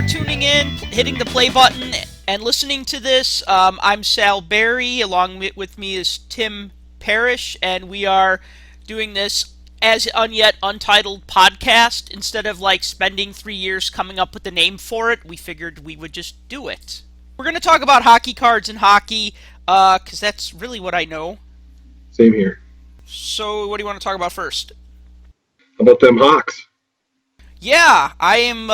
tuning in, hitting the play button, and listening to this. I'm Sal Berry. Along with me is Tim Parish, and we are doing this as yet untitled podcast. Instead of spending 3 years coming up with a name for it, we figured we would just do it. We're going to talk about hockey cards and hockey, because that's really what I know. Same here. So, what do you want to talk about first? How about them Hawks? Yeah, I am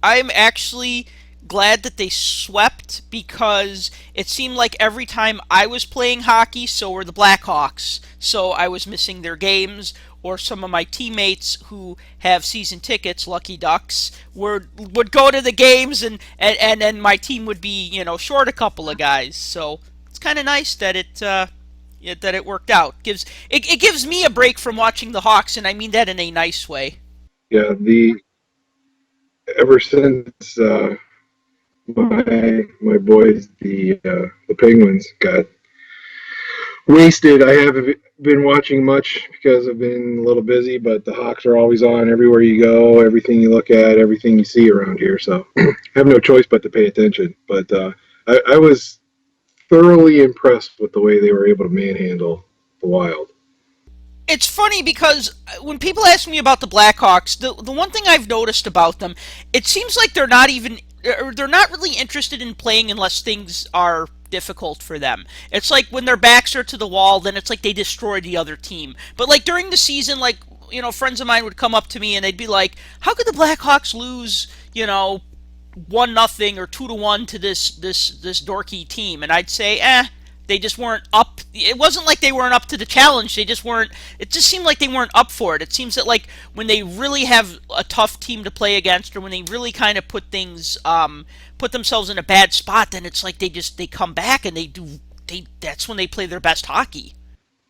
actually glad that they swept, because it seemed like every time I was playing hockey, so were the Blackhawks. So I was missing their games, or some of my teammates who have season tickets, lucky ducks, would go to the games, and my team would be, short a couple of guys. So it's kind of nice that it worked out. It gives me a break from watching the Hawks, and I mean that in a nice way. Yeah, ever since my boys, the Penguins, got wasted, I haven't been watching much because I've been a little busy, but the Hawks are always on everywhere you go, everything you look at, everything you see around here, so I have no choice but to pay attention. But I was thoroughly impressed with the way they were able to manhandle the Wild. It's funny because when people ask me about the Blackhawks, the one thing I've noticed about them, it seems like they're not really interested in playing unless things are difficult for them. It's like when their backs are to the wall, then it's like they destroy the other team. But during the season, friends of mine would come up to me and they'd be like, "How could the Blackhawks lose, 1-0 or 2-1 to this dorky team?" And I'd say, they just weren't up. It wasn't like they weren't up to the challenge. They just weren't. It just seemed like they weren't up for it. It seems that when they really have a tough team to play against, or when they really kind of put themselves in a bad spot, then it's like they come back and that's when they play their best hockey.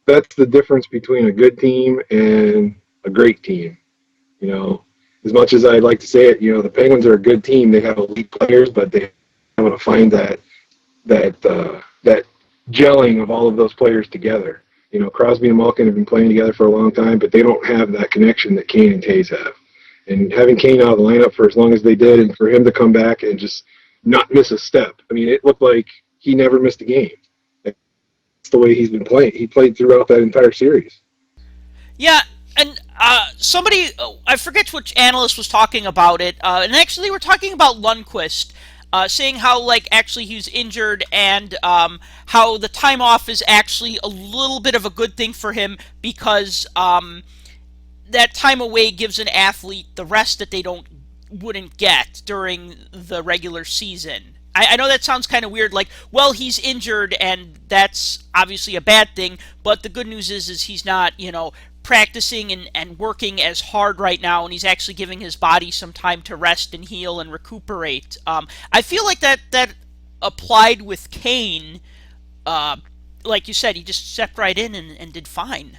That's the difference between a good team and a great team. As much as I'd like to say it, the Penguins are a good team. They have elite players, but they want to find that gelling of all of those players together. Crosby and Malkin have been playing together for a long time, but they don't have that connection that Kane and Taves have. And having Kane out of the lineup for as long as they did, and for him to come back and just not miss a step, it looked like he never missed a game. That's the way he's been playing. He played throughout that entire series. Yeah, and somebody, I forget which analyst was talking about it, and actually they were talking about Lundqvist, saying how actually he was injured, and how the time off is actually a little bit of a good thing for him, because that time away gives an athlete the rest that they wouldn't get during the regular season. I know that sounds kind of weird, he's injured and that's obviously a bad thing, but the good news is he's not, practicing and working as hard right now, and he's actually giving his body some time to rest and heal and recuperate. I feel like that applied with Kane. Like you said, he just stepped right in and did fine.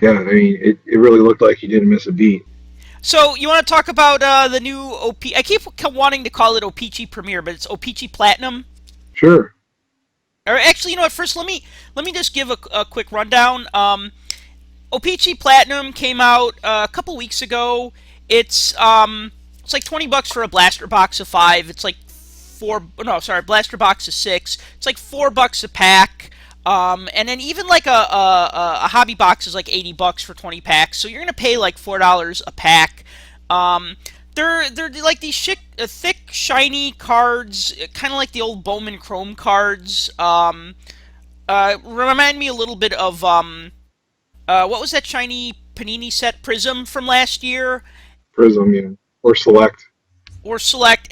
Yeah, it really looked like he didn't miss a beat. So you want to talk about the new O-P? I keep wanting to call it O-Pee-Chee Premier, but it's O-Pee-Chee Platinum. Sure. Or actually, first let me just give a quick rundown. O-Pee-Chee Platinum came out a couple weeks ago. It's like $20 for a blaster box of 5. It's blaster box of 6. It's like $4 a pack. And then even a hobby box is like $80 for 20 packs. So you're gonna pay like $4 a pack. They're like these thick, shiny cards, kind of like the old Bowman Chrome cards. Remind me a little bit of what was that shiny Panini set, Prism, from last year? Prism, yeah. Or Select.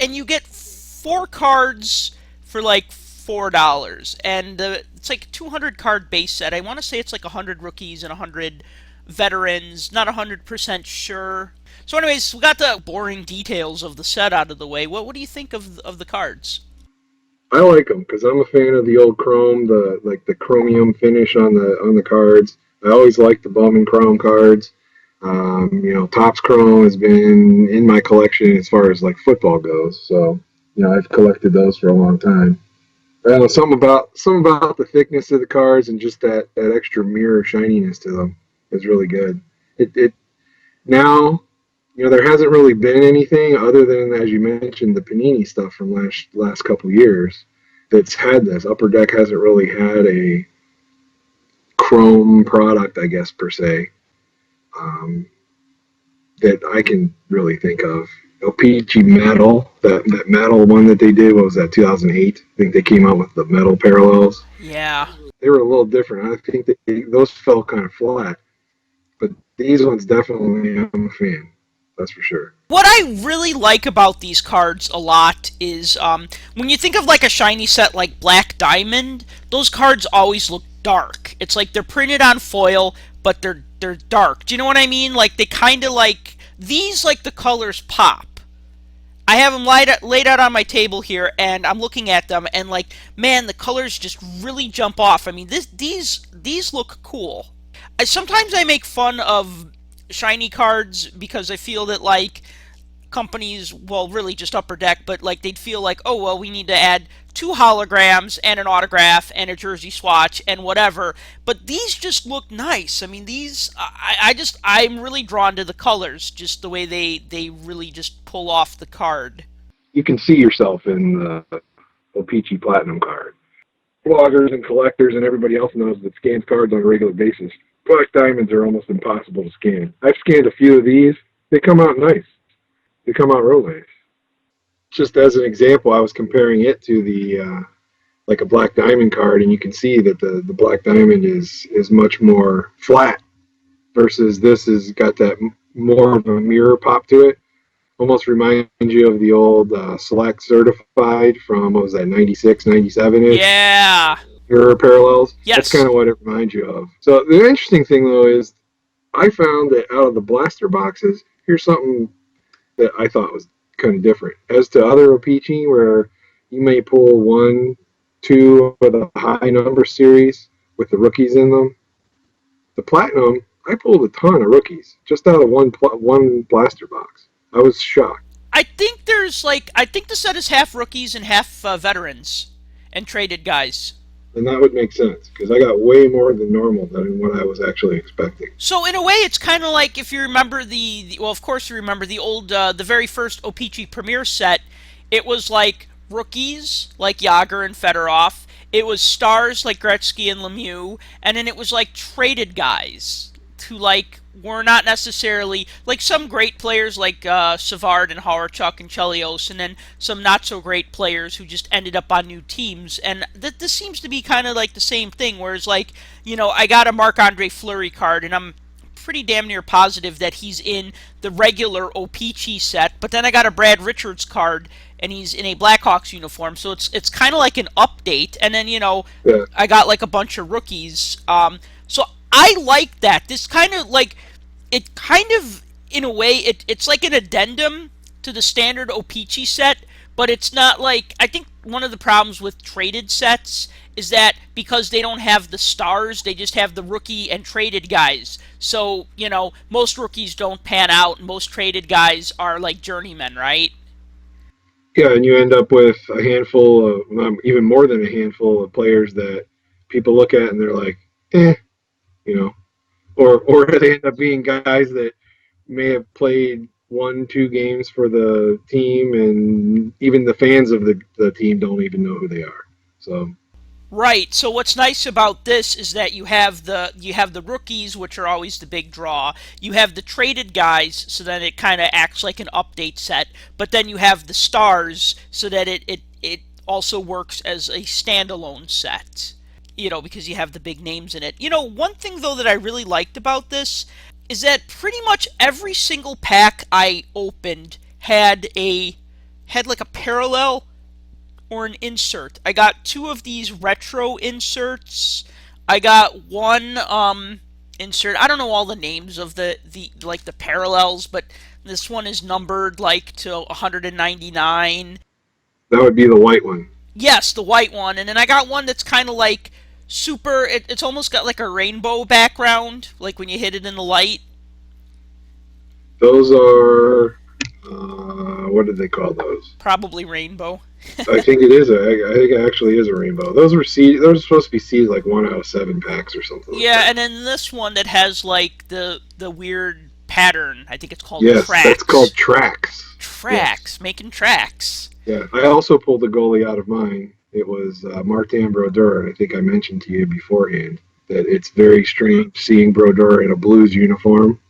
And you get 4 cards for like $4. And it's like a 200 card base set. I want to say it's like 100 rookies and 100 veterans. Not 100% sure. So anyways, we got the boring details of the set out of the way. What do you think of the cards? I like them because I'm a fan of the old chrome, the chromium finish on the cards. I always liked the Bowman Chrome cards. Topps Chrome has been in my collection as far as football goes. So, I've collected those for a long time. Something about the thickness of the cards and just that extra mirror shininess to them is really good. It now there hasn't really been anything other than, as you mentioned, the Panini stuff from last couple years that's had this. Upper Deck hasn't really had a chrome product, I guess, per se, um, that I can really think of. O-Pee-Chee Metal, that metal one that they did, what was that, 2008? I think they came out with the metal parallels. Yeah. They were a little different. I think those fell kind of flat. But these ones definitely, I'm a fan. That's for sure. What I really like about these cards a lot is when you think of like a shiny set like Black Diamond, those cards always look dark. It's like they're printed on foil, but they're dark. Do you know what I mean? Like they kind of like these, like the colors pop. I have them laid out on my table here, and I'm looking at them, and like, man, the colors just really jump off. I mean, these look cool. Sometimes I make fun of shiny cards because I feel that like companies, well, really just Upper Deck, but like they'd feel like, oh well, we need to add two holograms and an autograph and a jersey swatch and whatever. But these just look nice. I mean, these I'm really drawn to the colors, just the way they really just pull off the card. You can see yourself in the O-Pee-Chee Platinum card. Bloggers and collectors and everybody else knows that scans cards on a regular basis. Black diamonds are almost impossible to scan. I've scanned a few of these. They come out nice. They come out real nice. Just as an example, I was comparing it to the like a black diamond card, and you can see that the black diamond is much more flat versus this has got that more of a mirror pop to it. Almost reminds you of the old Select Certified from, what was that, 96, 97-ish? Yeah. Mirror parallels. Yes. That's kind of what it reminds you of. So the interesting thing, though, is I found that out of the blaster boxes, here's something that I thought was kind of different. As to other O-Pee-Chee, where you may pull 1, 2 of the high number series with the rookies in them, the Platinum, I pulled a ton of rookies just out of one blaster box. I was shocked. I think the set is half rookies and half veterans and traded guys. And that would make sense, because I got way more than normal than what I was actually expecting. So in a way, it's kind of like if you remember well, of course you remember the old, the very first O-Pee-Chee Premier set. It was like rookies like Yager and Fedorov. It was stars like Gretzky and Lemieux, and then it was like traded guys who like were not necessarily like some great players like Savard and Howard-Chuck and Chelios, and then some not so great players who just ended up on new teams. And this seems to be kind of like the same thing. Whereas like I got a Marc-Andre Fleury card, and I'm pretty damn near positive that he's in the regular O-Pee-Chee set. But then I got a Brad Richards card, and he's in a Blackhawks uniform, so it's kind of like an update. And then yeah. I got like a bunch of rookies. So I like that. This kind of like it kind of in a way it's like an addendum to the standard O-Pee-Chee set, but it's not like, I think one of the problems with traded sets is that because they don't have the stars, they just have the rookie and traded guys. So, most rookies don't pan out, and most traded guys are like journeymen, right? Yeah, and you end up with a handful of, even more than a handful of players that people look at and they're like, or they end up being guys that may have played 1-2 games for the team, and even the fans of the team don't even know who they are. So right. So what's nice about this is that you have the rookies, which are always the big draw. You have the traded guys, so that it kind of acts like an update set. But then you have the stars, so that it also works as a standalone set. Because you have the big names in it. One thing though that I really liked about this is that pretty much every single pack I opened had like a parallel or an insert. I got 2 of these retro inserts. I got one insert. I don't know all the names of the parallels, but this one is numbered like to 199. That would be the white one. Yes, the white one. And then I got one that's kind of like super, it's almost got like a rainbow background, like when you hit it in the light. Those are, what did they call those? Probably rainbow. I think it is. I think it actually is a rainbow. Those were supposed to be seeded like 1 out of 7 packs or something. Yeah, like that. And then this one that has like the weird pattern. I think it's called Yes, that's tracks. called tracks. Yes. Tracks, making tracks. Yeah, I also pulled a goalie out of mine. It was Martin Brodeur. I think I mentioned to you beforehand that it's very strange seeing Brodeur in a Blues uniform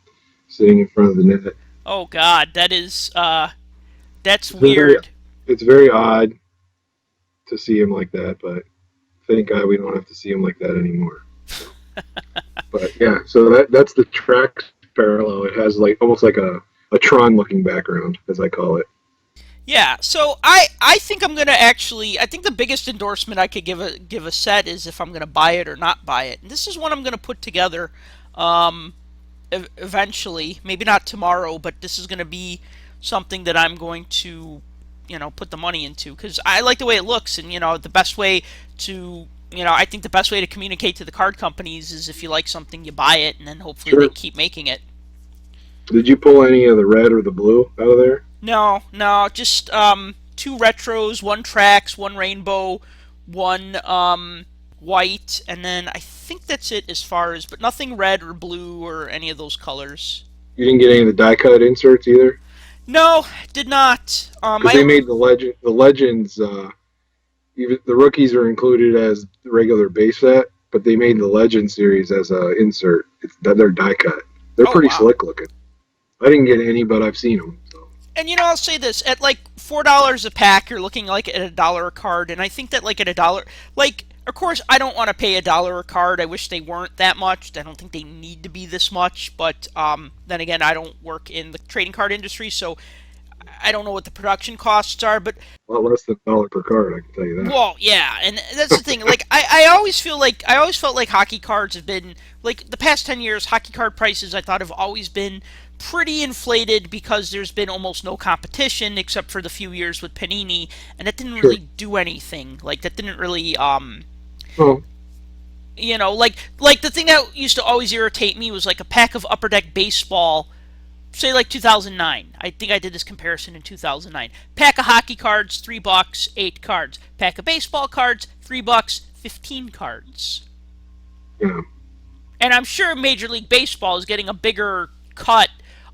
sitting in front of the net. Oh God, that's It's very, weird. it's very odd to see him like that, but thank God we don't have to see him like that anymore. So, but yeah, so that's the tracks parallel. It has like almost like a Tron looking background, as I call it. Yeah, so I think I'm gonna actually I think the biggest endorsement I could give a set is if I'm gonna buy it or not buy it. And this is one I'm gonna put together um, eventually. Maybe not tomorrow, but this is gonna be something that I'm going to put the money into because I like the way it looks, and the best way to I think the best way to communicate to the card companies is if you like something, you buy it, and then hopefully they Sure. keep making it. Did you pull any of the red or the blue out of there? No, no, just two retros, one tracks, one rainbow, one white, and then I think that's it as far as, but nothing red or blue or any of those colors. You didn't get any of the die cut inserts either, No, did not. because they made the legends. Even the rookies are included as the regular base set, but they made the legend series as a insert. They're die cut. They're Oh pretty wow. slick looking. I didn't get any, but I've seen them. So And I'll say this: at like $4 a pack, you're looking like at $1 a card, and I think that like at $1, like of course I don't want to pay $1 a card. I wish they weren't that much. I don't think they need to be this much, but then again, I don't work in the trading card industry, so I don't know what the production costs are. But a lot less than $1 per card, I can tell you that. well, yeah, and that's the thing. Like I always feel like I always felt like hockey cards have been like the past 10 years. Hockey card prices I thought have always been pretty inflated because there's been almost no competition except for the few years with Panini, and that didn't Sure. really do anything. Like that didn't really Well, like the thing that used to always irritate me was like a pack of Upper Deck baseball, say like 2009. I think I did this comparison in 2009. Pack of hockey cards, $3, 8 cards. Pack of baseball cards, $3, 15 cards. yeah, And I'm sure Major League Baseball is getting a bigger cut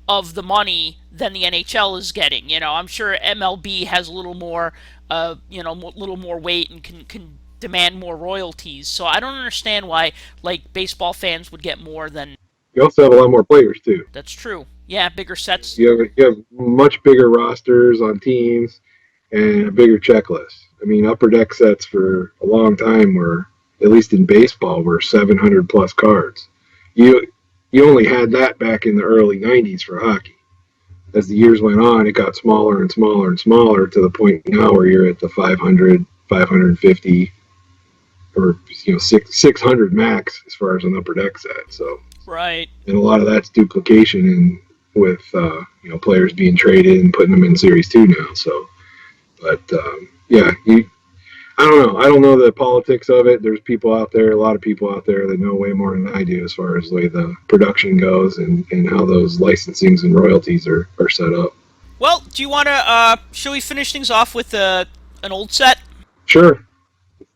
of the money than the NHL is getting. I'm sure MLB has a little more, little more weight and can demand more royalties. So I don't understand why like baseball fans would get more than. you also have a lot more players too. That's true. Yeah, bigger sets. You have much bigger rosters on teams and a bigger checklist. I mean, upper deck sets for a long time were, at least in baseball, were 700 plus cards. You you only had that back in the early 90s for hockey. As the years went on, it got smaller and smaller and smaller to the point now where you're at the 500, 550, or 600 max as far as an upper deck set. So, Right. and a lot of that's duplication and with players being traded and putting them in Series 2 now. So, but yeah, I don't know. I don't know the politics of it. There's people out there, a lot of people out there that know way more than I do as far as the way the production goes and how those licensings and royalties are set up. Well, do you want to? Shall we finish things off with an old set? Sure,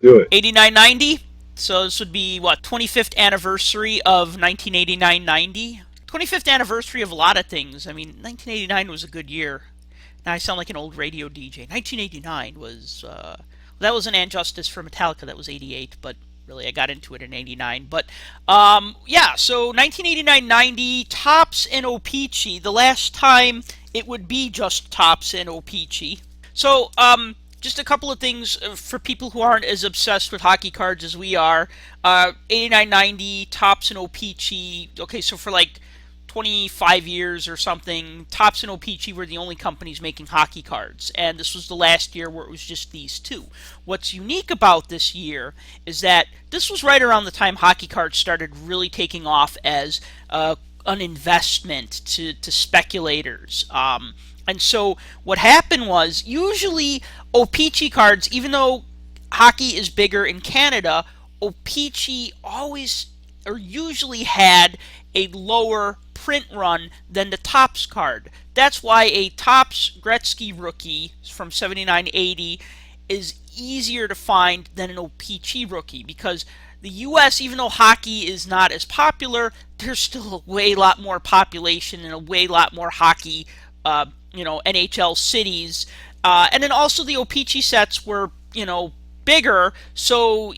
do it. 8990. So this would be what 25th anniversary of 1989-90. 25th anniversary of a lot of things. I mean, 1989 was a good year. Now I sound like an old radio DJ. 1989 was that was an And Justice for Metallica. That was 88, but really I got into it in 89. But yeah, so 1989-90 Topps and O-Pee-Chee. The last time it would be just Topps and O-Pee-Chee. So just a couple of things for people who aren't as obsessed with hockey cards as we are. 89-90 Topps and O-Pee-Chee. Okay, so for like 25 years or something, Topps and O-Pee-Chee were the only companies making hockey cards, and this was the last year where it was just these two. What's unique about this year is that this was right around the time hockey cards started really taking off as an investment to speculators. And so what happened was, usually O-Pee-Chee cards, even though hockey is bigger in Canada, O-Pee-Chee always or usually had a lower print run than the Topps card. That's why a Topps Gretzky rookie from 79-80 is easier to find than an O-Pee-Chee rookie, because the U.S., even though hockey is not as popular, there's still a way lot more population and a way lot more hockey, NHL cities. And then also the O-Pee-Chee sets were, bigger. So,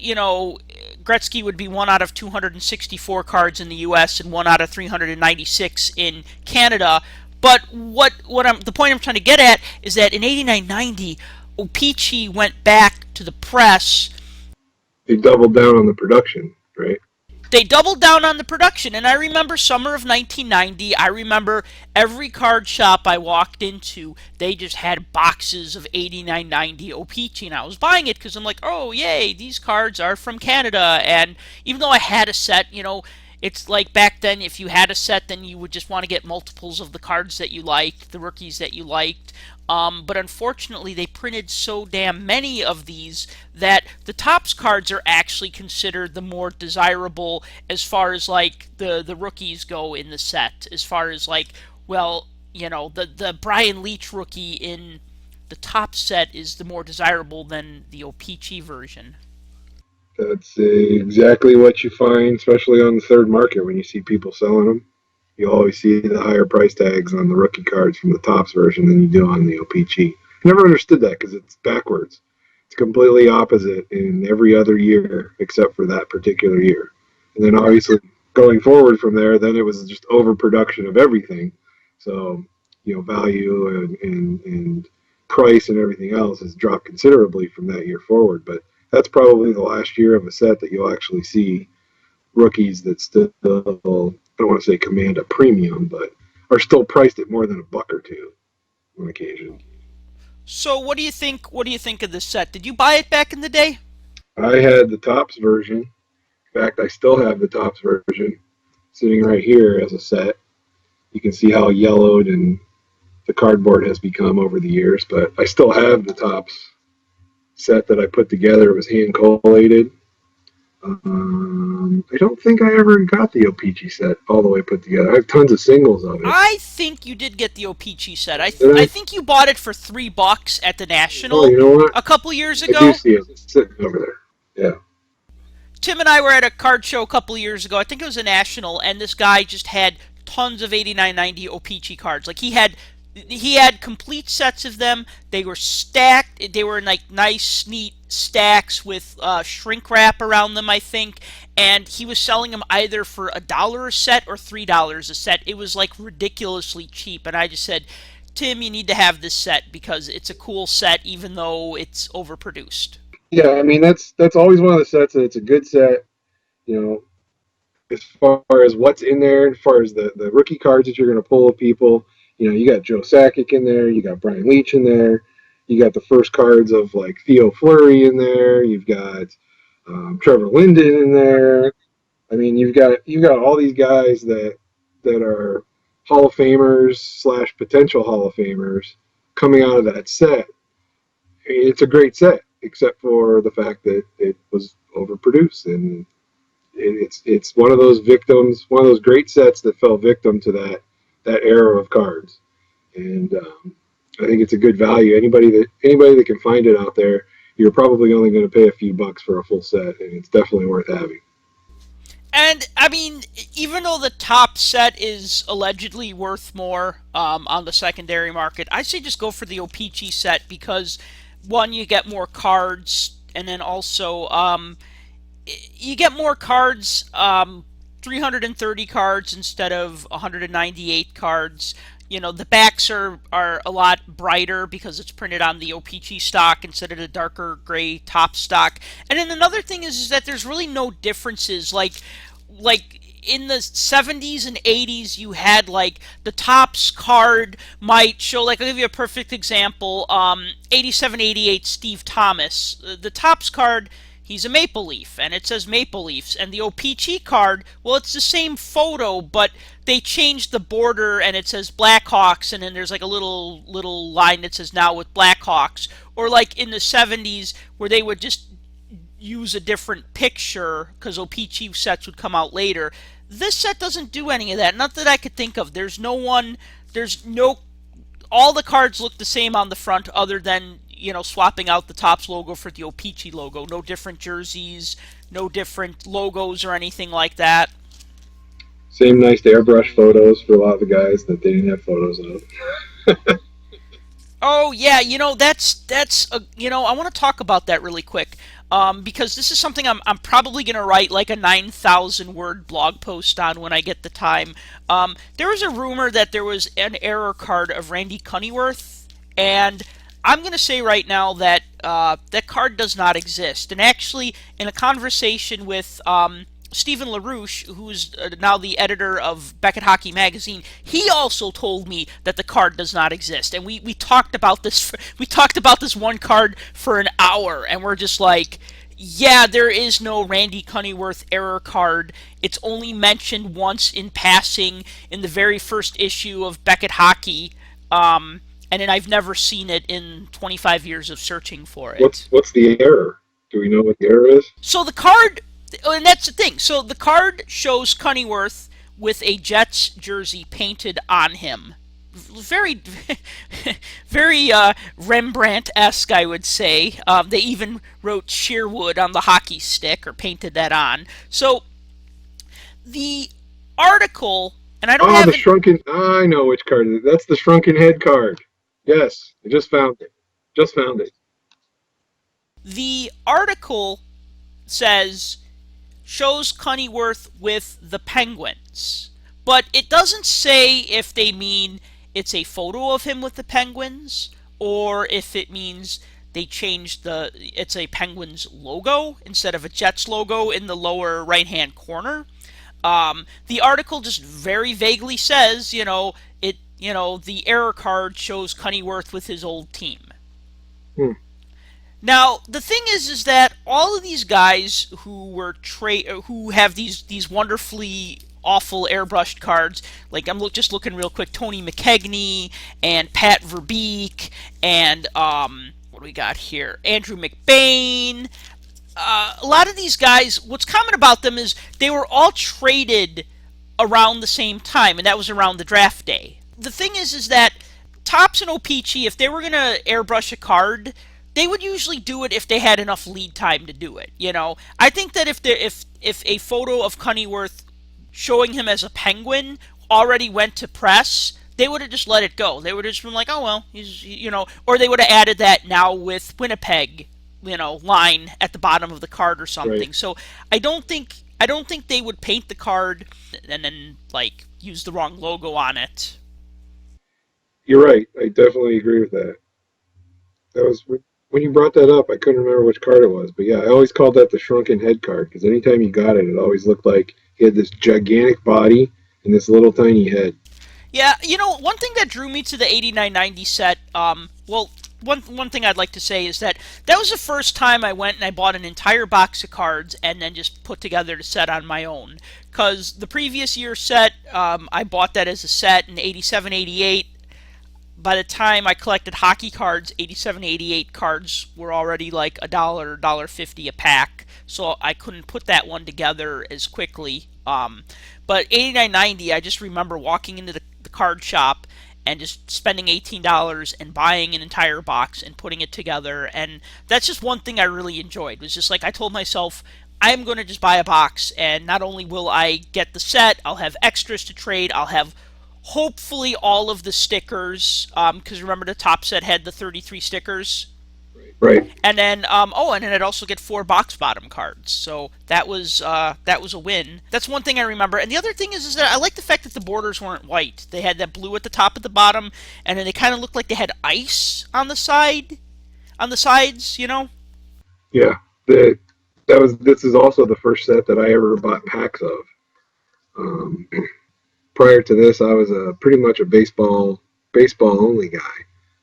Gretzky would be one out of 264 cards in the U.S. and one out of 396 in Canada. But the point I'm trying to get at is that in 89-90, O-Pee-Chee went back to the press. They doubled down on the production, right? They doubled down on the production, and I remember summer of 1990. I remember every card shop I walked into, they just had boxes of 89-90 O-Pee-Chee, and I was buying it because I'm like, oh yay, these cards are from Canada. And even though I had a set, it's like back then, if you had a set, then you would just want to get multiples of the cards that you liked, the rookies that you liked. But unfortunately, they printed so damn many of these that the Topps cards are actually considered the more desirable as far as like the rookies go in the set. As far as like, well, the Brian Leach rookie in the Topps set is the more desirable than the O-Pee-Chee version. That's exactly what you find, especially on the third market when you see people selling them. You always see the higher price tags on the rookie cards from the Topps version than you do on the O-Pee-Chee. I never understood that because it's backwards. It's completely opposite in every other year except for that particular year. And then obviously going forward from there, then it was just overproduction of everything. So, value and price and everything else has dropped considerably from that year forward. But that's probably the last year of a set that you'll actually see rookies that still, I don't want to say command a premium, but are still priced at more than $1 or $2 on occasion. So what do you think? What do you think of this set? Did you buy it back in the day? I had the Topps version. In fact, I still have the Topps version sitting right here as a set. You can see how yellowed and the cardboard has become over the years, but I still have the Topps set that I put together. It was hand collated. I don't think I ever got the O-Pee-Chee set all the way put together. I have tons of singles of it. I think you did get the O-Pee-Chee set. I Did think you bought it for $3 at the Oh, National you know what? a couple years I do ago. see it sitting over there. Yeah. Tim and I were at a card show a couple years ago. I think it was a National, and this guy just had tons of 89-90 O-Pee-Chee cards. Like he had complete sets of them. They were stacked. They were in like nice, neat stacks with shrink wrap around them, I think. And he was selling them either for $1 a set or $3 a set. It was like ridiculously cheap. And I just said, Tim, you need to have this set because it's a cool set, even though it's overproduced. Yeah, I mean that's always one of the sets that it's a good set, you know, as far as what's in there, as far as the rookie cards that you're going to pull of people. You got Joe Sakic in there, you got Brian Leach in there, you got the first cards of like Theo Fleury in there, you've got Trevor Linden in there. I mean, you've got all these guys that are Hall of Famers slash potential Hall of Famers coming out of that set. It's a great set, except for the fact that it was overproduced, and it's one of those victims, one of those great sets that fell victim to that era of cards. And I think it's a good value. Anybody that can find it out there, you're probably only going to pay a few bucks for a full set, and it's definitely worth having. And I mean, even though the top set is allegedly worth more on the secondary market, I say just go for the O-Pee-Chee set because one, you get more cards, and then also you get more cards, 330 cards instead of 198 cards. The backs are a lot brighter because it's printed on the O-Pee-Chee stock instead of the darker gray top stock. And then another thing is that there's really no differences. Like in the 70s and 80s, you had like the Topps card might show, like I'll give you a perfect example, 87-88 Steve Thomas. The Topps card, he's a Maple Leaf, and it says Maple Leafs. And the O-Pee-Chee card, well, it's the same photo, but they changed the border, and it says Blackhawks, and then there's like a little line that says now with Blackhawks. Or like in the 70s, where they would just use a different picture because O-Pee-Chee sets would come out later. This set doesn't do any of that. Not that I could think of. There's no, all the cards look the same on the front other than swapping out the Topps logo for the O-Pee-Chee logo. No different jerseys, no different logos or anything like that. Same nice airbrush photos for a lot of the guys that they didn't have photos of. Oh yeah, I want to talk about that really quick, because this is something I'm probably gonna write like a 9,000 word blog post on when I get the time. There was a rumor that there was an error card of Randy Cunneyworth, and I'm gonna say right now that that card does not exist. And actually, in a conversation with Stephen LaRouche, who's now the editor of Beckett Hockey Magazine, he also told me that the card does not exist. And we talked about this. We talked about this one card for an hour, and we're just like, yeah, there is no Randy Cunneyworth error card. It's only mentioned once in passing in the very first issue of Beckett Hockey. And then I've never seen it in 25 years of searching for it. What's the error? Do we know what the error is? So the card, and that's the thing. So the card shows Cunneyworth with a Jets jersey painted on him. Very, very Rembrandt-esque, I would say. They even wrote Sherwood on the hockey stick or painted that on. So the article, and I don't have the shrunken. I know which card it is. That's the shrunken head card. Yes, I just found it. Just found it. The article shows Cunneyworth with the Penguins, but it doesn't say if they mean it's a photo of him with the Penguins or if it means they changed it's a Penguins logo instead of a Jets logo in the lower right hand corner. The article just very vaguely says, the error card shows Cunneyworth with his old team. Now, the thing is that all of these guys who have these wonderfully awful airbrushed cards, like I'm just looking real quick, Tony McKegney and Pat Verbeek and what do we got here? Andrew McBain. A lot of these guys, what's common about them is they were all traded around the same time, and that was around the draft day. The thing is that Topps and O-Pee-Chee, if they were going to airbrush a card, they would usually do it if they had enough lead time to do it. I think that if a photo of Cunneyworth showing him as a Penguin already went to press, they would have just let it go. They would have just been like, oh well, or they would have added that now with Winnipeg, line at the bottom of the card or something. Right. So I don't think they would paint the card and then use the wrong logo on it. You're right. I definitely agree with that. That was when you brought that up. I couldn't remember which card it was, but yeah, I always called that the shrunken head card because anytime you got it, it always looked like he had this gigantic body and this little tiny head. Yeah, one thing that drew me to the 89-90 set, one thing I'd like to say is that was the first time I went and I bought an entire box of cards and then just put together the set on my own. Because the previous year set, I bought that as a set in 87-88. By the time I collected hockey cards, 87-88 cards were already like $1, $1.50 a pack. So I couldn't put that one together as quickly. But 89-90, I just remember walking into the card shop and just spending $18 and buying an entire box and putting it together. And that's just one thing I really enjoyed. It was just like I told myself, I'm going to just buy a box, and not only will I get the set, I'll have extras to trade, I'll have hopefully all of the stickers, because remember the top set had the 33 stickers? Right. And then, and then I'd also get 4 box bottom cards. So that was a win. That's one thing I remember. And the other thing is that I like the fact that the borders weren't white. They had that blue at the top at the bottom, and then they kind of looked like they had ice on the sides. Yeah. This is also the first set that I ever bought packs of. Prior to this, I was pretty much a baseball only guy.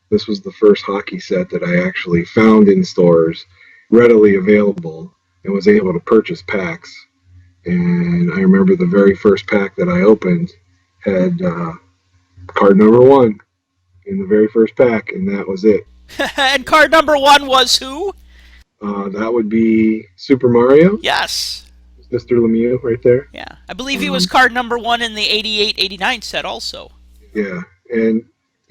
This was the first hockey set that I actually found in stores, readily available, and was able to purchase packs. And I remember the very first pack that I opened had card number 1 in the very first pack, and that was it. And card number 1 was who? That would be Super Mario. Yes. Mr. Lemieux right there. Yeah. I believe he was card number 1 in the 88-89 set also. Yeah. And,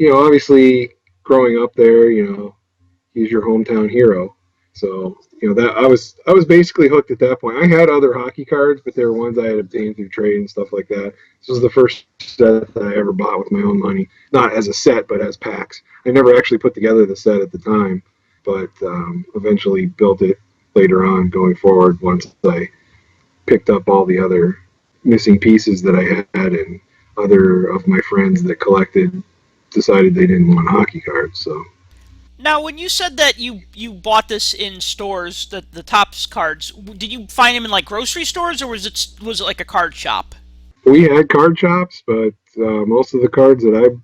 obviously growing up there, he he's your hometown hero. So that I was basically hooked at that point. I had other hockey cards, but they were ones I had obtained through trade and stuff like that. This was the first set that I ever bought with my own money, not as a set, but as packs. I never actually put together the set at the time, but eventually built it later on going forward once I picked up all the other missing pieces that I had, and other of my friends that collected decided they didn't want hockey cards. So Now, when you said that you bought this in stores, the Topps cards, did you find them in like grocery stores, or was it like a card shop? we had card shops, but most of the cards that I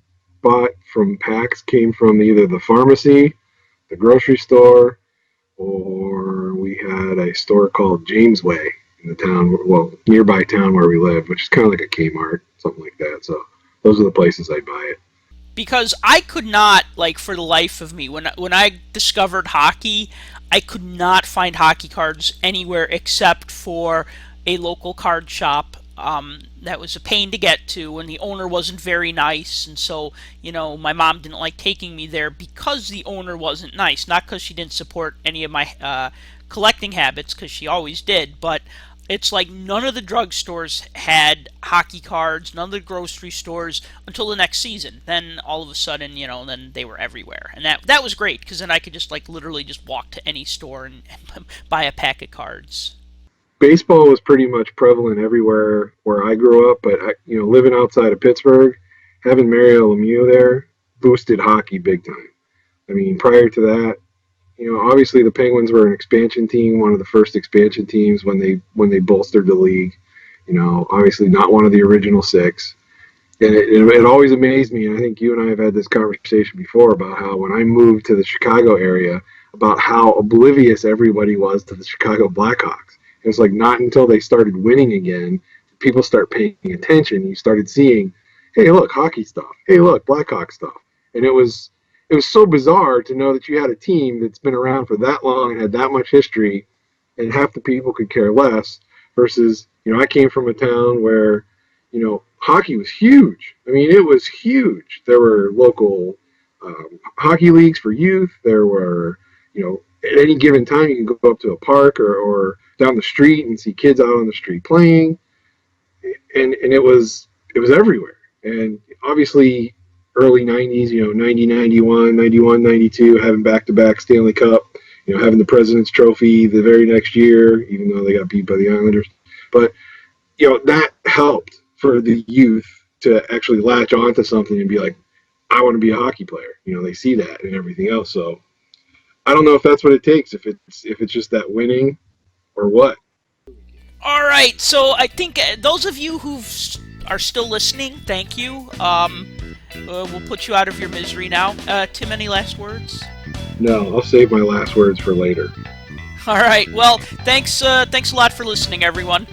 bought from packs came from either the pharmacy, the grocery store, or we had a store called Jamesway in the town, well, nearby town where we lived, which is kind of like a Kmart, something like that. So those are the places I buy it. Because I could not, like, for the life of me, when I discovered hockey, I could not find hockey cards anywhere except for a local card shop. That was a pain to get to, and the owner wasn't very nice, and so my mom didn't like taking me there because the owner wasn't nice, not because she didn't support any of my collecting habits, because she always did, but it's like none of the drugstores had hockey cards, none of the grocery stores until the next season. Then all of a sudden, then they were everywhere, and that was great because then I could just like literally just walk to any store and buy a pack of cards. Baseball was pretty much prevalent everywhere where I grew up, but living outside of Pittsburgh, having Mario Lemieux there boosted hockey big time. I mean, prior to that, obviously the Penguins were an expansion team, one of the first expansion teams when they bolstered the league. Obviously not one of the original six. And it always amazed me, and I think you and I have had this conversation before about how when I moved to the Chicago area, about how oblivious everybody was to the Chicago Blackhawks. It was like not until they started winning again did people start paying attention. You started seeing, hey, look, hockey stuff. Hey, look, Blackhawk stuff. And it was so bizarre to know that you had a team that's been around for that long and had that much history, and half the people could care less. Versus, I came from a town where, hockey was huge. I mean, it was huge. There were local hockey leagues for youth. There were, at any given time you can go up to a park or down the street and see kids out on the street playing, and it was everywhere. And obviously, early 90s, 90, 91, 91, 92, having back-to-back Stanley Cup, having the President's Trophy the very next year, even though they got beat by the Islanders. But, that helped for the youth to actually latch onto something and be like, I want to be a hockey player. They see that and everything else. So I don't know if that's what it takes, if it's just that winning or what. All right, so I think those of you who are still listening, thank you. We'll put you out of your misery now. Tim, any last words? No, I'll save my last words for later. All right. Well, thanks a lot for listening, everyone.